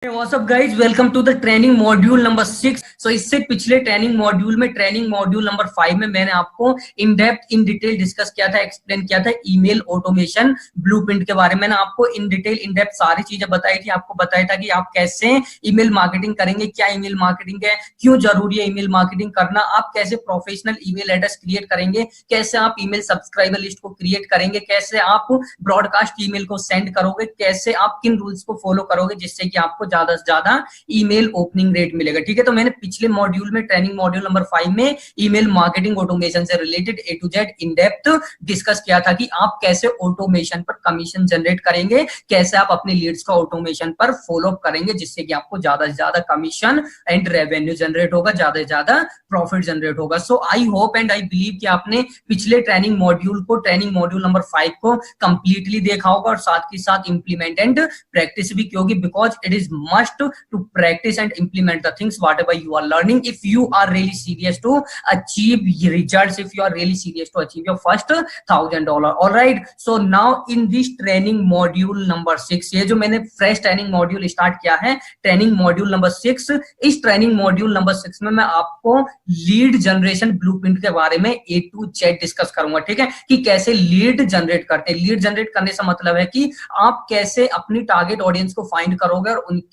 What's up guys, welcome to the training module number 6। इससे पिछले training module में training module number 5 में मैंने आपको in depth in detail discuss किया था, एक्सप्लेन किया था ईमेल ऑटोमेशन ब्लूप्रिंट के बारे में। मैंने आपको इन डिटेल इन डेप्थ सारी चीजें बताई थी, आपको बताया था कि आप कैसे ईमेल मार्केटिंग करेंगे, क्या ईमेल मार्केटिंग है, क्यों जरूरी है ईमेल मार्केटिंग करना, आप कैसे प्रोफेशनल ईमेल एड्रेस क्रिएट करेंगे, कैसे आप ईमेल सब्सक्राइबर लिस्ट को क्रिएट करेंगे, कैसे आप ब्रॉडकास्ट ईमेल को सेंड करोगे, कैसे आप किन रूल्स को फॉलो करोगे जिससे कि आपको ज्यादा से ज्यादा ईमेल ओपनिंग रेट मिलेगा। ठीक है, तो मैंने पिछले मॉड्यूल में ट्रेनिंग मॉड्यूल नंबर 5 में ईमेल मार्केटिंग ऑटोमेशन से related A to Z in depth discuss किया था कि आप कैसे ऑटोमेशन पर कमीशन जनरेट करेंगे, कैसे आप अपने लीड्स का ऑटोमेशन पर फॉलो अप करेंगे जिससे कि आपको ज्यादा से ज्यादा कमीशन एंड रेवेन्यू जनरेट होगा, ज्यादा से ज्यादा प्रॉफिट जनरेट होगा। So I hope and I believe कि आपने पिछले ट्रेनिंग मॉड्यूल को, ट्रेनिंग मॉड्यूल नंबर 5 को कंप्लीटली देखा होगा और साथ ही साथ इंप्लीमेंट एंड प्रैक्टिस भी, क्योंकि because it is must to practice and implement the things whatever you are learning if you are really serious to achieve results, if you are really serious to achieve your first $1,000. All right, so now in this training module number 6, ये जो मैंने fresh training module start किया है, training module number 6, इस training module number 6 में मैं आपको lead generation blueprint के बारे में ए टू जेड डिस्कस करूंगा। ठीक है, कि कैसे लीड जनरेट करते हैं। लीड जनरेट करने से मतलब है कि आप कैसे अपनी टारगेट ऑडियंस को फाइंड करोगे और उनके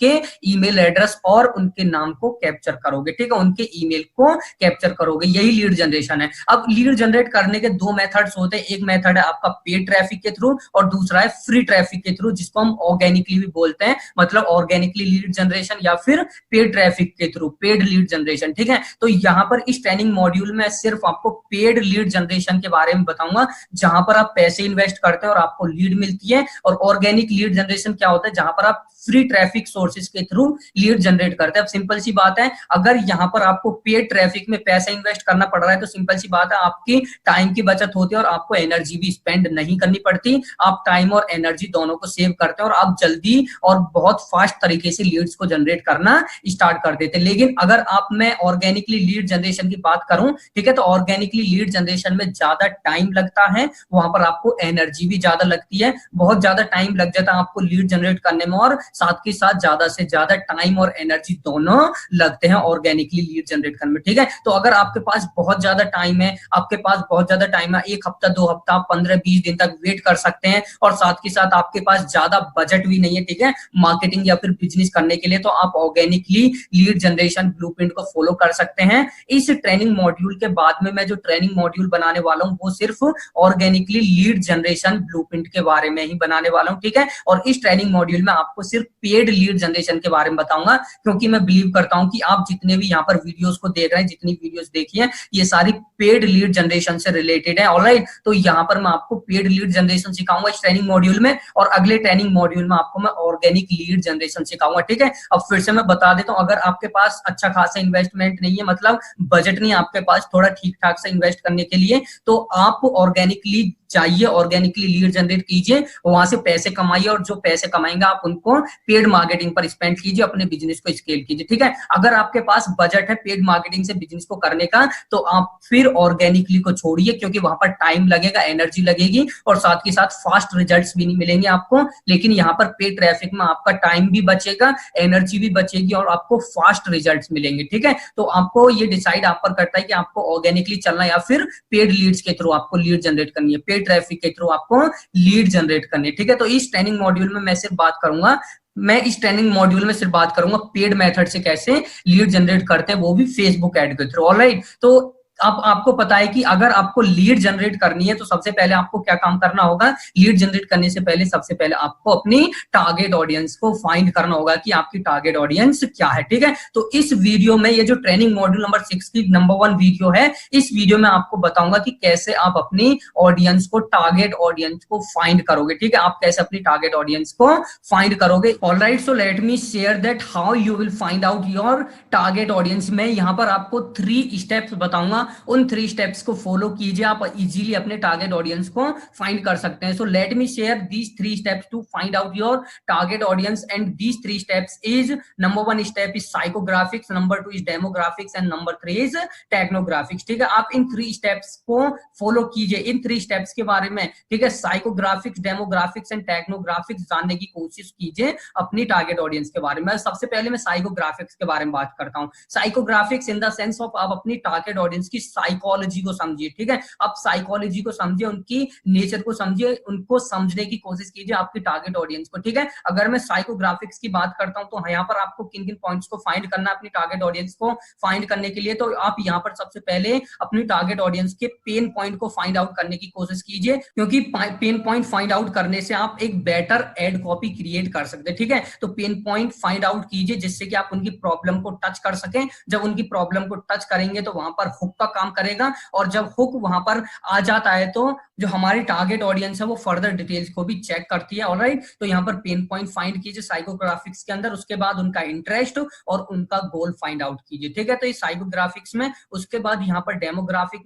ईमेल एड्रेस और उनके नाम को कैप्चर करोगे। ठीक है, उनके ईमेल को कैप्चर करोगे, यही लीड जनरेशन है। अब लीड जनरेट करने के दो मेथड्स होते हैं। एक मेथड है आपका पेड ट्रैफिक के थ्रू और दूसरा है फ्री ट्रैफिक के थ्रू, जिसको हम ऑर्गेनिकली भी बोलते हैं, मतलब ऑर्गेनिकली लीड जनरेशन या फिर पेड ट्रैफिक के थ्रू पेड लीड जनरेशन। ठीक है, तो यहाँ पर इस ट्रेनिंग मॉड्यूल में सिर्फ आपको पेड लीड जनरेशन के बारे में बताऊंगा, जहां पर आप पैसे इन्वेस्ट करते हैं और आपको लीड मिलती है। और ऑर्गेनिक लीड जनरेशन क्या होता है, जहां पर आप फ्री ट्रैफिक सोर्सेज के थ्रू लीड जनरेट करते हैं। अब सिंपल सी बात है, अगर यहाँ पर आपको पेड ट्रैफिक में पैसा इन्वेस्ट करना पड़ रहा है तो सिंपल सी बात है, आपकी टाइम की बचत होती है और आपको एनर्जी भी स्पेंड नहीं करनी पड़ती। आप टाइम और एनर्जी दोनों को सेव करते हैं और आप जल्दी और बहुत फास्ट तरीके से लीड्स को जनरेट करना स्टार्ट कर देते हैं। लेकिन अगर आप मैं ऑर्गेनिकली लीड जनरेशन की बात करूं, ठीक है, तो ऑर्गेनिकली लीड जनरेशन में ज्यादा टाइम लगता है, वहां पर आपको एनर्जी भी ज्यादा लगती है, बहुत ज्यादा टाइम लग जाता है आपको लीड जनरेट करने में और साथ के साथ ज्यादा से ज्यादा टाइम और एनर्जी दोनों लगते हैं ऑर्गेनिकली लीड जनरेट करने में। ठीक है, तो अगर आपके पास बहुत ज्यादा टाइम है, आपके पास बहुत ज्यादा टाइम है, 1 हफ्ता 2 हफ्ता 15-20 दिन तक वेट कर सकते हैं और साथ के साथ आपके पास ज्यादा बजट भी नहीं है, ठीक है, मार्केटिंग या फिर बिजनेस करने के लिए, तो आप ऑर्गेनिकली लीड जनरेशन ब्लूप्रिंट को फॉलो कर सकते हैं। इस ट्रेनिंग मॉड्यूल के बाद में मैं जो ट्रेनिंग मॉड्यूल बनाने वाला हूं वो सिर्फ ऑर्गेनिकली लीड जनरेशन ब्लूप्रिंट के बारे में ही बनाने वाला हूं। ठीक है, और इस ट्रेनिंग मॉड्यूल में आपको सिर्फ पेड लीड जनरेशन के बारे में बताऊंगा, क्योंकि मैं बिलीव करता हूं कि आप जितने भी यहाँ पर वीडियोस को देख रहे हैं, जितनी वीडियोस देखी है, ये सारी पेड लीड जनरेशन से रिलेटेड है। ऑलराइट, तो यहाँ पर मैं आपको पेड लीड जनरेशन सिखाऊंगा इस ट्रेनिंग मॉड्यूल में, और अगले ट्रेनिंग मॉड्यूल में आपको मैं ऑर्गेनिक लीड जनरेशन सिखाऊंगा। ठीक है, अब फिर से मैं बता देता हूँ, अगर आपके पास अच्छा खासा इन्वेस्टमेंट नहीं है, मतलब बजट नहीं है आपके पास थोड़ा ठीक ठाक से इन्वेस्ट करने के लिए, तो आप ऑर्गेनिकली चाहिए, ऑर्गेनिकली लीड जनरेट कीजिए, वहां से पैसे कमाइए और जो पैसे कमाएंगे आप उनको पेड मार्केटिंग पर स्पेंड कीजिए, अपने बिजनेस को स्केल कीजिए। ठीक है, अगर आपके पास बजट है पेड मार्केटिंग से बिजनेस को करने का, तो आप फिर ऑर्गेनिकली को छोड़िए, क्योंकि वहां पर टाइम लगेगा, एनर्जी लगेगी और साथ के साथ फास्ट रिजल्ट्स भी नहीं मिलेंगे आपको। लेकिन यहाँ पर पेड ट्रैफिक में आपका टाइम भी बचेगा, एनर्जी भी बचेगी और आपको फास्ट रिजल्ट्स मिलेंगे। ठीक है, तो आपको ये डिसाइड आप पर करता है कि आपको ऑर्गेनिकली चलना या फिर पेड लीड्स के थ्रू आपको लीड जनरेट करनी है, ट्रैफिक के थ्रू आपको लीड जनरेट करनी है। ठीक है, तो इस ट्रेनिंग मॉड्यूल में मैं सिर्फ बात करूंगा, मैं इस ट्रेनिंग मॉड्यूल में सिर्फ बात करूंगा पेड मेथड से कैसे लीड जनरेट करते हैं, वो भी फेसबुक एड के थ्रू। ऑलराइट, तो अब आपको पता है कि अगर आपको लीड जनरेट करनी है तो सबसे पहले आपको क्या काम करना होगा। लीड जनरेट करने से पहले सबसे पहले आपको अपनी टारगेट ऑडियंस को फाइंड करना होगा कि आपकी टारगेट ऑडियंस क्या है। ठीक है, तो इस वीडियो में, ये जो ट्रेनिंग मॉड्यूल नंबर 6 की नंबर 1 वीडियो है, इस वीडियो में आपको बताऊंगा कि कैसे आप अपनी ऑडियंस को, टारगेट ऑडियंस को फाइंड करोगे। ठीक है, आप कैसे अपनी टारगेट ऑडियंस को फाइंड करोगे। Alright, so let me share that how you will find out your target audience. मैं यहाँ पर आपको 3 स्टेप्स बताऊंगा उन 3 स्टेप्स को फॉलो कीजिए, आप इजीली अपने टारगेट ऑडियंस को फाइंड कर सकते हैं। So let me share these 3 steps to find out your target audience and these 3 steps is number 1 step is psychographics, number 2 is demographics and number 3 is technographics. ठीक है, आप इन 3 steps को follow कीजिए। इन 3 steps के बारे में, ठीक है, साइकोग्राफिक्स, डेमोग्राफिक्स एंड टेक्नोग्राफिक्स जानने की कोशिश कीजिए अपनी टारगेट ऑडियंस के बारे में। सबसे पहले मैं साइकोग्राफिक्स के बारे में बात करता हूं। Psychographics in the sense of आप अपनी टारगेट ऑडियंस की साइकोलॉजी को समझिए। ठीक है, आप साइकोलॉजी को समझिए, उनकी नेचर को समझिए, उनको समझने की कोशिश कीजिए आपकी टारगेट ऑडियंस को। ठीक है, अगर मैं साइकोग्राफिक्स की बात करता हूं तो यहाँ पर आपको किन किन पॉइंट्स को फाइंड करना है अपनी टारगेट ऑडियंस को फाइंड करने के लिए, तो आप यहाँ पर सबसे पहले अपनी टारगेट ऑडियंस के पेन पॉइंट को फाइंड आउट करने की कोशिश कीजिए, क्योंकि पेन पॉइंट फाइंड आउट करने से आप एक बेटर एड कॉपी क्रिएट कर सकते हैं। ठीक है, तो पेन पॉइंट फाइंड आउट कीजिए जिससे कि आप उनकी प्रॉब्लम को टच कर सकें। जब उनकी प्रॉब्लम को टच करेंगे तो वहां पर हुक का काम करेगा, और जब हुक वहां पर आ जाता है तो जो हमारी टारगेट ऑडियंस है वो फर्दर डिटेल्स को भी चेक करती है। ऑलराइट, तो यहाँ पर पेन पॉइंट फाइंड कीजिए साइकोग्राफिक्स के अंदर, उसके बाद उनका इंटरेस्ट और उनका गोल फाइंड आउट कीजिए। ठीक है, तो ये साइकोग्राफिक्स में। उसके बाद यहाँ पर डेमोग्राफिक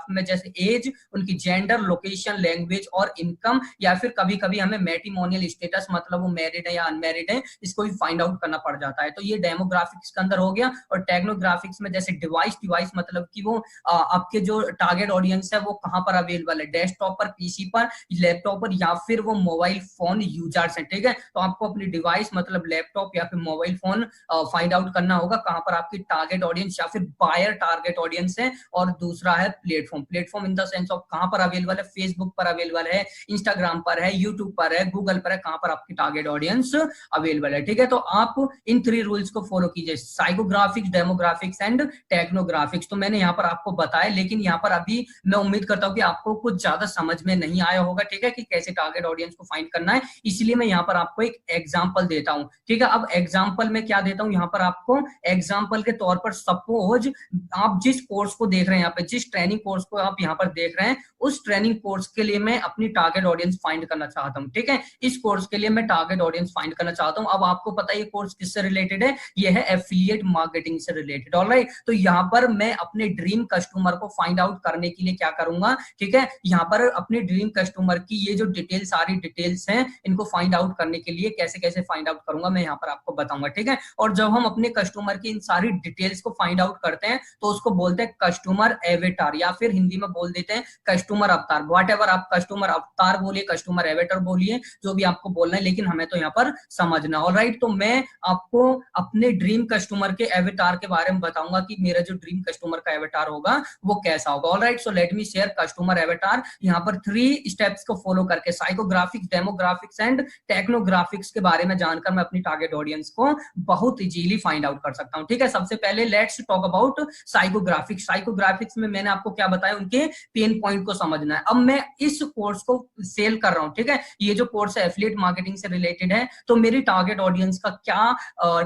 में जैसे एज, उनकी जेंडर, लोकेशन, लैंग्वेज और इनकम, या फिर कभी कभी हमें मैट्रिमोनियल स्टेटस, मतलब वो मैरिड है या अनमैरिड है, इसको भी फाइंड आउट करना पड़ जाता है। तो ये डेमोग्राफिक्स के अंदर हो गया। और टेक्नोग्राफिक्स में जैसे डिवाइस मतलब कि वो आपके जो टारगेट ऑडियंस है वो कहाँ पर अवेलेबल है, डेस्कटॉप पर, पीसी पर, लैपटॉप पर, या फिर वो मोबाइल फोन यूजर्स हैं। ठीक है, तो आपको अपनी डिवाइस मतलब लैपटॉप या फिर मोबाइल फोन फाइंड आउट करना होगा कहां पर आपकी टारगेट ऑडियंस या फिर बायर टारगेट ऑडियंस है। और दूसरा है platform in the sense of कहां पर अवेलेबल है, फेसबुक पर अवेलेबल है, इंस्टाग्राम पर है, यूट्यूब पर है, गूगल पर है, कहां पर आपकी टारगेट ऑडियंस अवेलेबल है। ठीक है, तो आप इन 3 रूल्स को फॉलो कीजिए, साइकोग्राफिक्स, डेमोग्राफिक्स एंड टेक्नोग्राफिक्स। तो मैंने यहाँ पर आपको बताया, लेकिन यहाँ पर अभी मैं उम्मीद करता हूँ कि आपको कुछ ज्यादा समझ में नहीं आया होगा। ठीक है, कि कैसे टारगेट ऑडियंस को फाइंड करना है, इसलिए मैं यहाँ पर आपको एक एग्जांपल देता हूँ। ठीक है, अब एग्जांपल में क्या देता हूँ यहाँ पर आपको, एग्जांपल के तौर पर सपोज आप जिस कोर्स को देख रहे हैं, यहाँ पे जिस ट्रेनिंग कोर्स को आप यहाँ पर देख रहे हैं, उस ट्रेनिंग कोर्स के लिए मैं अपनी टारगेट ऑडियंस फाइंड करना चाहता हूँ। ठीक है, इस कोर्स के लिए मैं टारगेट ऑडियंस फाइंड करना चाहता हूँ। अब आपको पता है ये कोर्स किससे रिलेटेड है, ये है एफिलिएट मार्केटिंग से रिलेटेड। ऑलराइट, तो यहाँ पर मैं अपने ड्रीम कस्टमर को फाइंड आउट करने के लिए क्या करूंगा, ठीक है, यहाँ पर अपने ड्रीम कस्टमर की ये जो डिटेल्स, सारी डिटेल्स हैं, इनको फाइंड आउट करने के लिए कैसे कैसे फाइंड आउट करूंगा मैं यहाँ पर आपको बताऊंगा। ठीक है, और जब हम अपने कस्टमर की इन सारी डिटेल्स को फाइंड आउट करते हैं तो उसको बोलते हैं कस्टमर एवेटार, या फिर हिंदी में बोल देते हैं कस्टमर अवतार। व्हाट एवर आप कस्टमर अवतार बोलिए, कस्टमर एवेटार बोलिए, जो भी आपको बोलना है, लेकिन हमें तो यहाँ पर समझना। ऑलराइट, तो मैं आपको अपने ड्रीम कस्टमर के एवेटार के बारे में बताऊंगा कि मेरा जो ड्रीम कस्टमर का एवेटार होगा वो कैसा होगा। ऑलराइट, सो let me share customer avatar. यहाँ पर 3 स्टेप्स को फॉलो करके साइकोग्राफिक्स, डेमोग्राफिक्स एंड टेक्नोग्राफिक्स के बारे में जानकर मैं अपनी टारगेट ऑडियंस को बहुत इजीली फाइंड आउट कर सकता हूँ। ठीक है, सबसे पहले let's talk about psychographics. Psychographics में मैंने आपको क्या बताया, उनके पेन पॉइंट को समझना है। अब मैं इस कोर्स को सेल कर रहा हूँ, ठीक है, ये जो कोर्स है एफिलिएट मार्केटिंग से रिलेटेड है, तो मेरी टारगेट ऑडियंस का क्या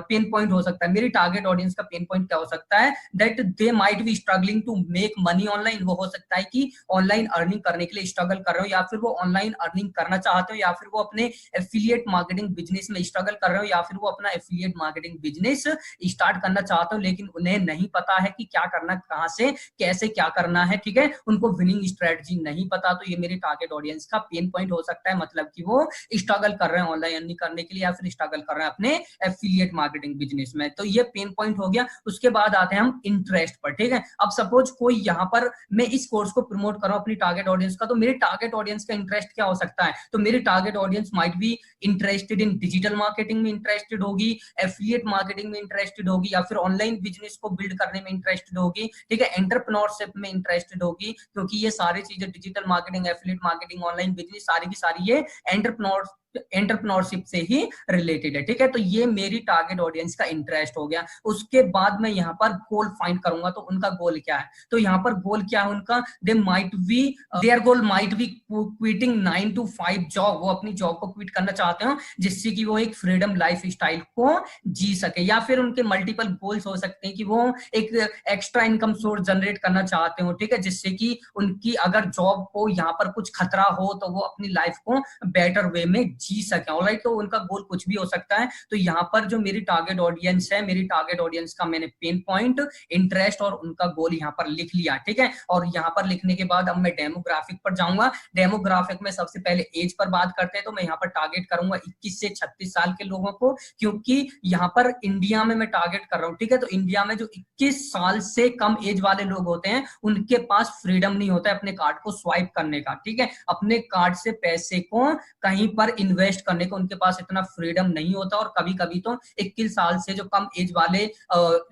पेन पॉइंट हो सकता है, मेरी टारगेट ऑडियंस का पेन पॉइंट क्या हो सकता है, that they might be struggling to make money online. वो हो सकता है कि ऑनलाइन अर्निंग करने के लिए स्ट्रगल कर रहे हो, या फिर वो ऑनलाइन अर्निंग करना चाहते हो, या फिर वो अपने एफिलिएट मार्केटिंग बिजनेस में स्ट्रगल कर रहे हो, या फिर वो अपना एफिलिएट मार्केटिंग बिजनेस स्टार्ट करना चाहते हो, लेकिन उन्हें नहीं पता है कि क्या करना, कहां से कैसे क्या करना है। ठीक है, उनको विनिंग स्ट्रेटजी नहीं पता, तो ये मेरी टारगेट ऑडियंस का पेन पॉइंट हो सकता है, मतलब कि वो स्ट्रगल कर रहे हैं ऑनलाइन अर्निंग करने के लिए, या फिर स्ट्रगल कर रहे हैं अपने एफिलिएट मार्केटिंग बिजनेस में। तो ये पेन पॉइंट हो गया। उसके बाद आते हैं हम इंटरेस्ट पर। ठीक है, अब सपोज कोई यहाँ पर मैं इस कोर्स को प्रमोट कर रहा हूं अपनी टारगेट ऑडियंस का, तो मेरी टारगेट ऑडियंस का इंटरेस्ट क्या हो सकता है, तो मेरी target audience might be interested in digital marketing में इंटरेस्टेड होगी, एफिलिएट मार्केटिंग में इंटरेस्टेड होगी, या फिर ऑनलाइन बिजनेस को बिल्ड करने में इंटरेस्टेड होगी। ठीक है, एंटरप्रेन्योरशिप में इंटरेस्टेड होगी, क्योंकि ये सारी चीजें digital marketing, affiliate marketing, online business, सारी की सारी ये एंटरप्रेन्योरशिप से ही रिलेटेड है। ठीक है, तो ये मेरी टारगेट ऑडियंस का इंटरेस्ट हो गया। उसके बाद मैं यहाँ पर गोल फाइंड करूंगा, तो उनका गोल क्या है, तो यहाँ पर गोल क्या है उनका, there goal might be quitting 9 to 5 job. वो अपनी जॉब को क्विट करना चाहते हो जिससे कि वो एक फ्रीडम लाइफ स्टाइल को जी सके, या फिर उनके मल्टीपल गोल्स हो सकते हैं कि वो एक एक्स्ट्रा इनकम सोर्स जनरेट करना चाहते हो। ठीक है, जिससे कि उनकी अगर जॉब को यहाँ पर कुछ खतरा हो तो वो अपनी लाइफ को बेटर वे में जी सके, ऑलराइट। तो उनका गोल कुछ भी हो सकता है। तो यहाँ पर जो मेरी टारगेट ऑडियंस है, मेरी टारगेट ऑडियंस का मैंने पेन पॉइंट, इंटरेस्ट और उनका गोल यहाँ पर लिख लिया, ठीक है। और यहाँ पर लिखने के बाद अब मैं डेमोग्राफिक पर जाऊंगा। डेमोग्राफिक में सबसे पहले एज पर बात करते हैं, तो मैं यहाँ पर टारगेट करूंगा 21 से 36 साल के लोगों को, क्योंकि यहाँ पर इंडिया में मैं टारगेट कर रहा हूँ, ठीक है। तो इंडिया में जो 21 साल से कम एज वाले लोग होते हैं, उनके पास फ्रीडम नहीं होता है अपने कार्ड को स्वाइप करने का, ठीक है। अपने कार्ड से पैसे को कहीं पर इन्वेस्ट करने को उनके पास इतना फ्रीडम नहीं होता। और कभी कभी तो 21 साल से जो कम एज वाले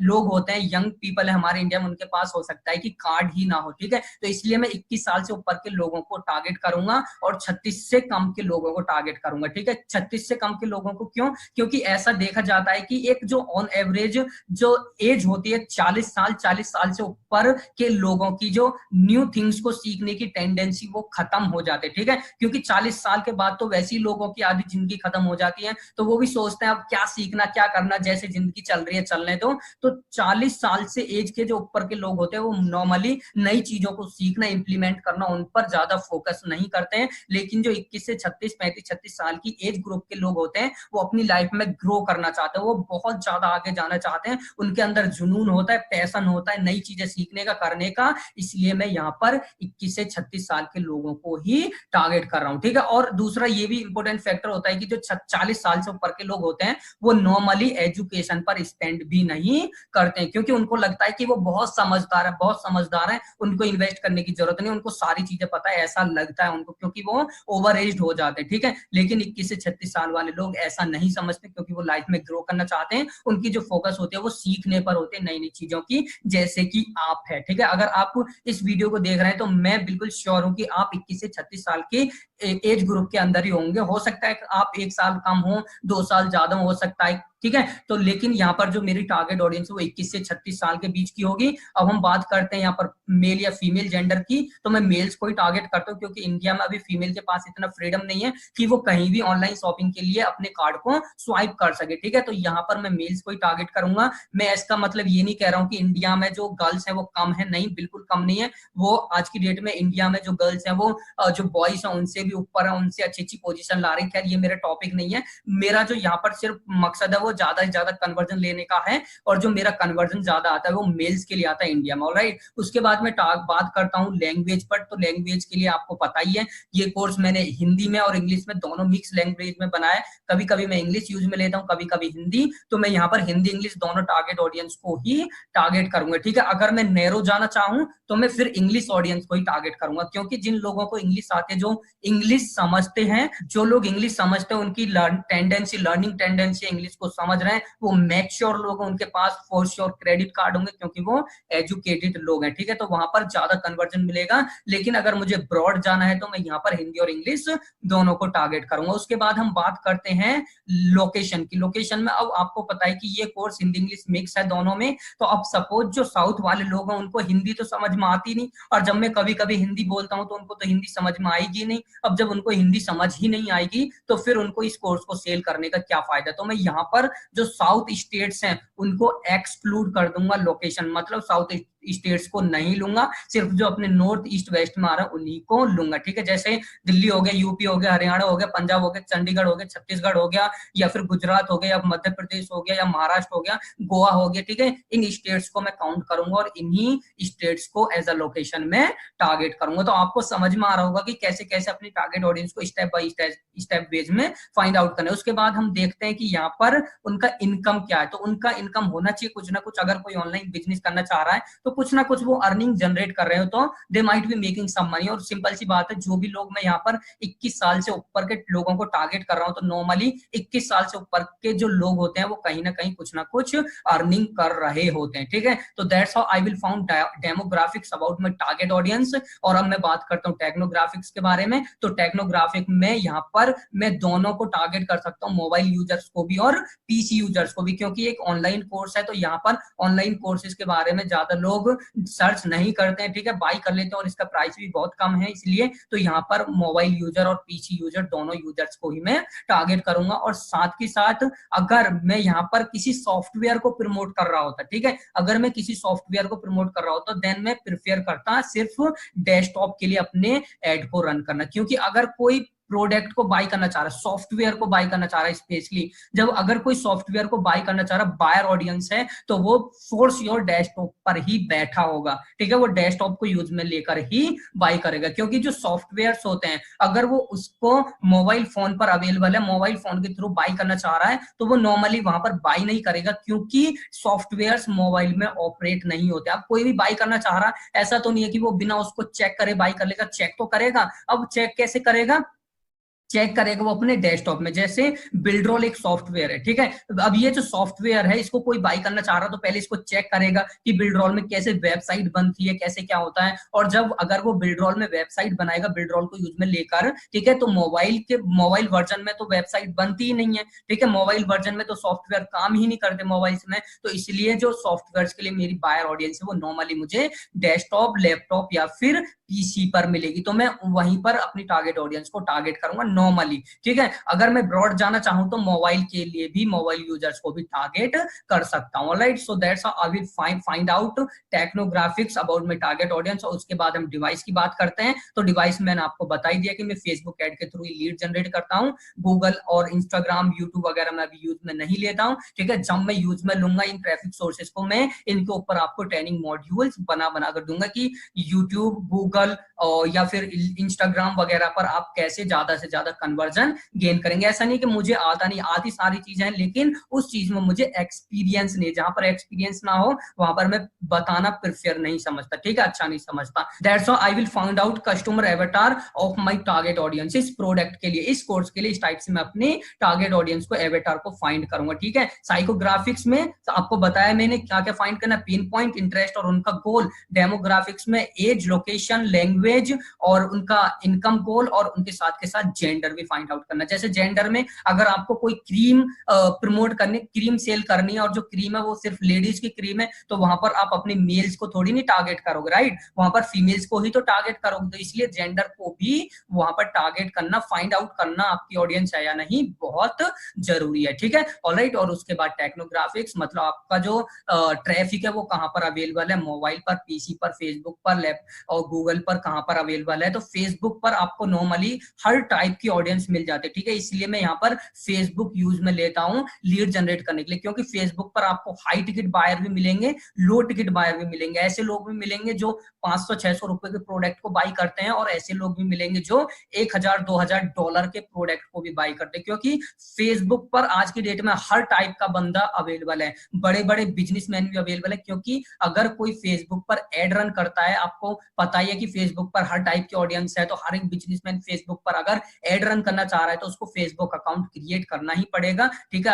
लोग होते हैं, यंग पीपल है हमारे इंडिया में, उनके पास हो सकता है कि कार्ड ही ना हो, ठीक है। तो इसलिए मैं 21 साल से ऊपर के लोगों को टारगेट करूंगा और 36 से कम के लोगों को टारगेट करूंगा, ठीक है। 36 से कम के लोगों को क्यों? क्योंकि ऐसा देखा जाता है कि एक जो ऑन एवरेज जो एज होती है 40 साल, 40 साल से ऊपर के लोगों की जो न्यू थिंग्स को सीखने की टेंडेंसी वो खत्म हो जाते हैं, ठीक है। क्योंकि 40 साल के बाद तो वैसी लोगों की आधी जिंदगी खत्म हो जाती है, तो वो भी सोचते हैं अब क्या सीखना, क्या करना, जैसे जिंदगी चल रही है चलने दो। तो 40 साल से एज के जो ऊपर के लोग होते हैं, वो नॉर्मली नई चीजों को सीखना, इंप्लीमेंट करना, उन पर ज्यादा फोकस नहीं करते हैं। लेकिन जो 21 से 36, 35, 36 साल की एज ग्रुप के लोग होते हैं, वो अपनी लाइफ में ग्रो करना चाहते हैं, वो बहुत ज्यादा आगे जाना चाहते हैं, उनके अंदर जुनून होता है, पैशन होता है नई चीजें सीखने का, करने का। इसलिए मैं यहाँ पर 21 से 36 साल के लोगों को ही टारगेट कर रहा हूँ, ठीक है। और दूसरा ये भी इंपॉर्टेंट फैक्टर होता है कि जो 40 साल से ऊपर के लोग होते हैं, वो नॉर्मली एजुकेशन पर स्पेंड भी नहीं करते हैं, क्योंकि उनको लगता है कि वो बहुत समझदार है, बहुत समझदार है, उनको इन्वेस्ट करने की जरूरत नहीं, उनको सारी चीजें पता है, ऐसा लगता है उनको, क्योंकि वो ओवर एज्ड हो जाते हैं, ठीक है। लेकिन 21 से 36 साल वाले लोग ऐसा नहीं समझते, क्योंकि वो लाइफ में ग्रो करना चाहते हैं। उनकी जो फोकस होती है वो सीखने पर होते हैं, नई नई चीजों की, जैसे कि आप है, ठीक है। अगर आप इस वीडियो को देख रहे हैं तो मैं बिल्कुल श्योर हूं कि आप 21 से 36 साल की एज ग्रुप के अंदर ही होंगे। हो सकता है कि आप 1 साल कम हो, 2 साल ज्यादा हो सकता है, ठीक है। तो लेकिन यहाँ पर जो मेरी टारगेट ऑडियंस है वो 21 से 36 साल के बीच की होगी। अब हम बात करते हैं यहाँ पर मेल या फीमेल जेंडर की, तो मैं मेल्स को ही टारगेट करता हूँ, क्योंकि इंडिया में अभी फीमेल के पास इतना फ्रीडम नहीं है कि वो कहीं भी ऑनलाइन शॉपिंग के लिए अपने कार्ड को स्वाइप कर सके, ठीक है। तो यहाँ पर मैं मेल्स को ही टारगेट करूंगा। मैं इसका मतलब ये नहीं कह रहा हूँ कि इंडिया में जो गर्ल्स है वो कम है, नहीं, बिल्कुल कम नहीं है। वो आज की डेट में इंडिया में जो गर्ल्स है वो जो बॉयज है उनसे भी ऊपर है, उनसे अच्छी अच्छी पोजीशन ला रही है। खैर ये मेरा टॉपिक नहीं है, मेरा जो यहाँ पर सिर्फ मकसद है वो ज्यादा से ज्यादा कन्वर्जन लेने का है, और जो मेरा कन्वर्जन ज्यादा आता है वो मेल्स के लिए आता है इंडिया में, ऑलराइट। उसके बाद मैं बात करता हूँ लैंग्वेज पर। तो लैंग्वेज के लिए आपको पता ही है, ये कोर्स मैंने हिंदी में और इंग्लिश में दोनों मिक्स लैंग्वेज में बनाया है। कभी कभी मैं इंग्लिश यूज में लेता हूँ, कभी कभी हिंदी। तो मैं यहाँ पर हिंदी इंग्लिश दोनों टारगेट ऑडियंस को ही टारगेट करूंगा, ठीक है। अगर मैं नैरो जाना चाहूँ तो मैं फिर इंग्लिश ऑडियंस को ही टारगेट करूंगा, क्योंकि जिन लोगों को इंग्लिश आते हैं, जो इंग्लिश समझते हैं, जो लोग इंग्लिश समझते हैं, उनकी लर्निंग टेंडेंसी इंग्लिश को समझ रहे हैं, वो मैच्योर लोग हैं, उनके पास फॉर श्योर क्रेडिट कार्ड होंगे, क्योंकि वो एजुकेटेड लोग हैं, ठीक है। तो वहां पर ज्यादा कन्वर्जन मिलेगा। लेकिन अगर मुझे ब्रॉड जाना है तो मैं यहाँ पर हिंदी और इंग्लिश दोनों को टारगेट करूंगा। उसके बाद हम बात करते हैं लोकेशन की। लोकेशन में अब आपको पता है कि ये कोर्स हिंदी इंग्लिश मिक्स है दोनों में। तो अब सपोज जो साउथ वाले लोग हैं उनको हिंदी तो समझ में आती नहीं, और जब मैं कभी कभी हिंदी बोलता हूँ तो उनको तो हिंदी समझ में आएगी नहीं। अब जब उनको हिंदी समझ ही नहीं आएगी तो फिर उनको इस कोर्स को सेल करने का क्या फायदा। तो मैं यहाँ पर जो साउथ स्टेट्स हैं उनको एक्सक्लूड कर दूंगा लोकेशन, मतलब साउथ स्टेट्स को नहीं लूंगा, सिर्फ जो अपने नॉर्थ ईस्ट वेस्ट में आ रहा है उन्हीं को लूंगा, ठीक है। जैसे दिल्ली हो गया, यूपी हो गया, हरियाणा हो गया, पंजाब हो गया, चंडीगढ़ हो गया, छत्तीसगढ़ हो गया, या फिर गुजरात हो गया, या मध्य प्रदेश हो गया, या महाराष्ट्र हो गया, गोवा हो गया, ठीक है। इन स्टेट्स को मैं काउंट करूंगा और इन्हीं स्टेट्स को एज अ लोकेशन में टारगेट करूंगा। तो आपको समझ में आ रहा होगा कि कैसे कैसे अपनी टारगेट ऑडियंस को स्टेप बाय स्टेप बेस में फाइंड आउट करना है। उसके बाद हम देखते हैं कि यहाँ पर उनका इनकम क्या है। तो उनका इनकम होना चाहिए कुछ ना कुछ। अगर कोई ऑनलाइन बिजनेस करना चाह रहा है तो कुछ ना कुछ वो अर्निंग जनरेट कर रहे हो, तो they might be making some money. और सिंपल सी बात है, जो भी लोग मैं यहाँ पर 21 साल से ऊपर के लोगों को टारगेट कर रहा हूँ, तो नॉर्मली 21 साल से ऊपर के जो लोग होते हैं वो कहीं ना कहीं कुछ ना कुछ अर्निंग कर रहे होते हैं, ठीक है। तो that's how I will found demographics about my target audience. और अब मैं बात करता हूँ टेक्नोग्राफिक्स के बारे में। तो टेक्नोग्राफिक में यहाँ पर मैं दोनों को टारगेट कर सकता हूँ, मोबाइल यूजर्स को भी और पीसी यूजर्स को भी, क्योंकि एक ऑनलाइन कोर्स है। तो यहाँ पर ऑनलाइन कोर्सेज के बारे में ज्यादा लोग सर्च नहीं करते हैं, ठीक है, बाई कर लेते हैं, और इसका प्राइस भी बहुत कम है इसलिए। तो यहाँ पर मोबाइल यूजर और पीसी यूजर दोनों यूजर्स को ही मैं टारगेट करूंगा। और साथ के साथ अगर मैं यहाँ पर किसी सॉफ्टवेयर को प्रमोट कर रहा होता, ठीक है, अगर मैं किसी सॉफ्टवेयर को प्रमोट कर रहा होता, देन मैं प्रेफर करता सिर्फ डेस्कटॉप के लिए अपने एड को रन करना, क्योंकि अगर कोई प्रोडक्ट को बाय करना चाह रहा है, सॉफ्टवेयर को बाय करना चाह रहा है स्पेशली, जब अगर कोई सॉफ्टवेयर को बाय करना चाह रहा है, बायर ऑडियंस है, तो वो फोर्स योर डेस्कटॉप पर ही बैठा होगा, ठीक है, वो डेस्कटॉप को यूज में लेकर ही बाय करेगा, क्योंकि जो सॉफ्टवेयर्स होते हैं अगर वो उसको मोबाइल फोन पर अवेलेबल है, मोबाइल फोन के थ्रू बाय करना चाह रहा है, तो वो नॉर्मली वहां पर बाय नहीं करेगा, क्योंकि सॉफ्टवेयर्स मोबाइल में ऑपरेट नहीं होते। अब कोई भी बाय करना चाह रहा है, ऐसा तो नहीं है कि वो बिना उसको चेक करे बाय कर लेगा, चेक तो करेगा। अब चेक कैसे करेगा? चेक करेगा वो अपने डेस्कटॉप में, जैसे बिल्डरोल एक सॉफ्टवेयर है, ठीक है, अब ये जो सॉफ्टवेयर है इसको कोई बाय करना चाह रहा तो पहले इसको चेक करेगा कि बिल्डरोल में कैसे वेबसाइट बनती है, कैसे क्या होता है, और जब अगर वो बिल्डरोल में वेबसाइट बनाएगा बिल्डरोल को यूज में लेकर, ठीक है, तो मोबाइल वर्जन में तो वेबसाइट बनती ही नहीं है, ठीक है, मोबाइल वर्जन में तो सॉफ्टवेयर काम ही नहीं करते मोबाइल्स में, तो इसलिए जो सॉफ्टवेयर के लिए मेरी बायर ऑडियंस है वो नॉर्मली मुझे डेस्कटॉप, लैपटॉप या फिर पीसी पर मिलेगी, तो मैं वहीं पर अपनी टारगेट ऑडियंस को टारगेट करूंगा नॉर्मली, ठीक है। अगर मैं ब्रॉड जाना चाहूं तो मोबाइल के लिए भी, मोबाइल यूजर्स को भी टारगेट कर सकता हूं, right. So that's how I will find out technographics about my target audience. और उसके बाद हम डिवाइस की बात करते हैं, तो डिवाइस मैंने आपको बता ही दिया कि मैं फेसबुक एड के थ्रू लीड जनरेट करता हूं, गूगल और इंस्टाग्राम, यूट्यूब वगैरह मैं अभी यूज में नहीं लेता हूं, ठीक है। जब मैं यूज में लूंगा इन ट्रैफिक सोर्सेज को, मैं इनके ऊपर आपको ट्रेनिंग मॉड्यूल्स बना कर दूंगा कि यूट्यूब, गूगल और या फिर इंस्टाग्राम वगैरह पर आप कैसे ज्यादा से ज्यादा कन्वर्जन गेन करेंगे। ऐसा नहीं कि मुझे आता नहीं, आती सारी चीजें हैं, लेकिन उस चीज में मुझे एक्सपीरियंस नहीं, जहां पर एक्सपीरियंस ना हो वहां पर मैं बताना प्रेफर नहीं समझता, ठीक है, अच्छा नहीं समझता। That's how I will find out customer avatar of my target audience. इस प्रोडक्ट के लिए, इस कोर्स के लिए इस टाइप से मैं अपने टारगेट ऑडियंस को, एवेटार को फाइंड करूंगा, ठीक है। साइकोग्राफिक्स में तो आपको बताया मैंने क्या क्या फाइंड करना, पिन पॉइंट, इंटरेस्ट और उनका गोल। डेमोग्राफिक्स में एज, लोकेशन, लैंग्वेज और उनका इनकम गोल, और उनके साथ के साथ जेंडर भी फाइंड आउट करना। जैसे जेंडर में अगर आपको कोई क्रीम प्रमोट करनी, क्रीम सेल करनी है और जो क्रीम है वो सिर्फ लेडीज की क्रीम है, तो वहां पर आप अपने मेल्स को थोड़ी नहीं टारगेट करोगे, राइट, वहां पर फीमेल्स को ही तो टारगेट करोगे, तो इसलिए जेंडर को भी वहां पर टारगेट करना, फाइंड आउट करना आपकी ऑडियंस है या नहीं, बहुत जरूरी है, ठीक है, ऑलराइट। और उसके बाद टेक्नोग्राफिक्स, मतलब आपका जो ट्रैफिक है वो कहां पर अवेलेबल है, मोबाइल पर, पीसी पर, फेसबुक पर, लैप और गूगल पर कहां पर अवेलेबल है। तो फेसबुक पर आपको नॉर्मली हर टाइप की ऑडियंस मिल जाती है, ठीक है, इसलिए मैं यहाँ पर फेसबुक यूज में लेता हूं लीड जनरेट करने के लिए, क्योंकि फेसबुक पर आपको हाई टिकट बायर भी मिलेंगे, लो टिकट बायर भी मिलेंगे, ऐसे लोग भी मिलेंगे जो 500-600 रुपए के प्रोडक्ट को बाई करते हैं, और ऐसे लोग भी मिलेंगे जो $1000-2000 के प्रोडक्ट को भी बाई करते हैं, क्योंकि फेसबुक पर आज की डेट में हर टाइप का बंदा अवेलेबल है, बड़े बड़े बिजनेसमैन भी अवेलेबल है, क्योंकि अगर कोई फेसबुक पर एड रन करता है, आपको पता ही है कि फेसबुक पर हर टाइप की ऑडियंस है, तो हर एक बिजनेसमैन फेसबुक पर अगर एड रन करना चाह रहा है तो उसको फेसबुक अकाउंट क्रिएट करना ही पड़ेगा, ठीक है।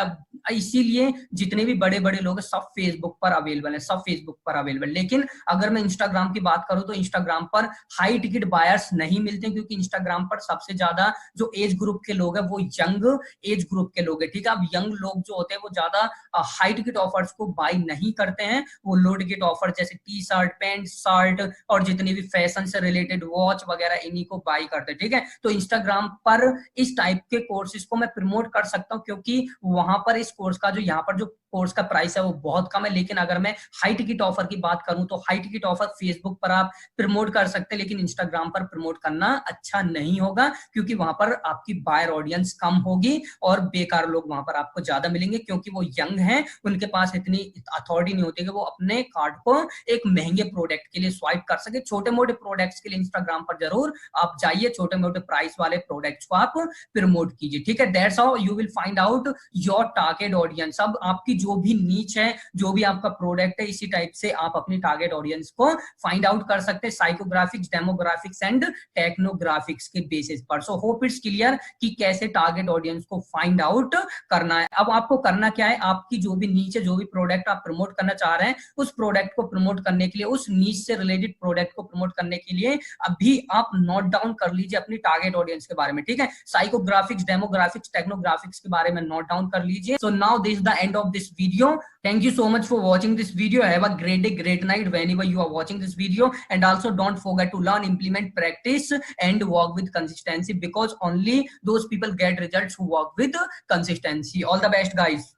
इसीलिए जितने भी बड़े बड़े लोग हैं सब फेसबुक पर अवेलेबल है, सब फेसबुक पर अवेलेबल। लेकिन अगर मैं इंस्टाग्राम की बात करूं तो इंस्टाग्राम पर हाई टिकट बायर्स नहीं मिलते, क्योंकि इंस्टाग्राम पर सबसे ज्यादा जो एज ग्रुप के लोग हैं वो यंग एज ग्रुप के लोग हैं, ठीक है। अब यंग लोग जो होते हैं वो ज्यादा हाई टिकट ऑफर्स को बाय नहीं करते हैं, वो लो टिकट ऑफर जैसे टी शर्ट, पैंट, शर्ट और जितनी भी फैशन से रिलेटेड वॉच वगैरह इन्हीं को बाय करते हैं, ठीक है। तो इंस्टाग्राम पर इस टाइप के कोर्सेज को मैं प्रमोट कर सकता हूं, क्योंकि वहां पर इस कोर्स का जो यहाँ पर जो कोर्स का प्राइस है वो बहुत कम है। लेकिन अगर मैं हाई टिकट ऑफर की बात करूं तो हाई टिकट ऑफर फेसबुक पर आप प्रमोट कर सकते हैं, लेकिन इंस्टाग्राम पर प्रमोट करना अच्छा नहीं होगा, क्योंकि वहां पर आपकी बायर ऑडियंस कम होगी और बेकार लोग वहां पर आपको ज्यादा मिलेंगे, क्योंकि वो यंग हैं, उनके पास इतनी अथॉरिटी नहीं होती कि वो अपने कार्ड को एक महंगे प्रोडक्ट के लिए स्वाइप कर सके। छोटे मोटे प्रोडक्ट्स के लिए इंस्टाग्राम पर जरूर आप जाइए, छोटे मोटे प्राइस वाले प्रोडक्ट्स को आप प्रमोट कीजिए, ठीक है। That's how you will find out your target audience. अब आपकी जो भी नीच है, जो भी आपका प्रोडक्ट है, इसी टाइप से आप अपनी टारगेट ऑडियंस को फाइंड आउट कर सकते हैं साइकोग्राफिक्स, डेमोग्राफिक्स एंड टेक्नोग्राफिक्स के बेसिस पर। सो होप इट्स क्लियर कि कैसे टारगेट ऑडियंस को फाइंड आउट करना है। अब आपको करना क्या है, आपकी जो भी नीच है, जो भी प्रोडक्ट आप प्रमोट करना चाह रहे हैं, उस प्रोडक्ट को प्रमोट करने के लिए, उस नीच से रिलेटेड प्रोडक्ट को प्रमोट करने के लिए अभी आप नोट डाउन कर लीजिए अपनी टारगेट ऑडियंस के बारे में, ठीक है। साइकोग्राफिक्स, डेमोग्राफिक्स, टेक्नोग्राफिक्स के बारे में नोट डाउन कर लीजिए। So now this is the end of this video. Thank you so much for watching this video. Have a great day, great night whenever you are watching this video, and also don't forget to learn, implement, practice and work with consistency, because only those people get results who work with consistency. All the best guys.